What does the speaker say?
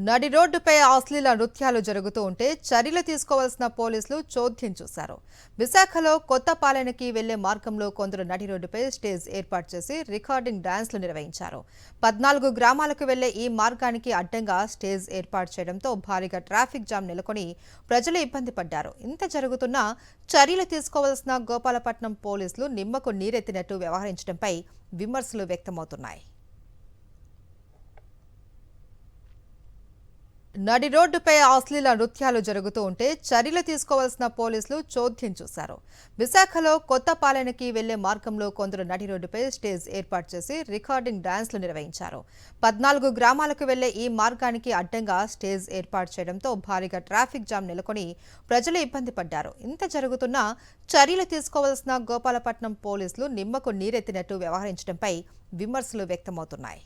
నడి రోడ్డుపై అశ్లీల నృత్యాలు జరుగుతూ ఉంటే చర్యలు తీసుకోవాల్సిన పోలీసులు చోద్యం చూశారు. విశాఖలో కొత్తపాలెంకి వెళ్లే మార్గంలో కొందరు నడి రోడ్డుపై స్టేజ్ ఏర్పాటు చేసి రికార్డింగ్ డాన్స్లు నిర్వహించారు. 14 గ్రామాలకు వెళ్లే ఈ మార్గానికి అడ్డంగా స్టేజ్ ఏర్పాటు చేయడంతో భారీగా ట్రాఫిక్ జామ్ నెలకొని ప్రజలు ఇబ్బంది పడ్డారు. ఇంత జరుగుతున్నా చర్యలు తీసుకోవాల్సిన గోపాలపట్నం పోలీసులు నిమ్మకు నీరెత్తినట్టు వ్యవహరించడంపై విమర్శలు వ్యక్తమవుతున్నాయి. నడి రోడ్డుపై అశ్లీల నృత్యాలు జరుగుతూ ఉంటే చర్యలు తీసుకోవాల్సిన పోలీసులు చోద్యం చూశారు. విశాఖలో కొత్తపాలెంకి వెళ్లే మార్గంలో కొందరు నడి రోడ్డుపై స్టేజ్ ఏర్పాటు చేసి రికార్డింగ్ డాన్స్లు నిర్వహించారు. 14 గ్రామాలకు వెళ్లే ఈ మార్గానికి అడ్డంగా స్టేజ్ ఏర్పాటు చేయడంతో భారీగా ట్రాఫిక్ జామ్ నెలకొని ప్రజలు ఇబ్బంది పడ్డారు. ఇంత జరుగుతున్నా చర్యలు తీసుకోవాల్సిన గోపాలపట్నం పోలీసులు నిమ్మకు నీరెత్తినట్టు వ్యవహరించడంపై విమర్శలు వ్యక్తమవుతున్నాయి.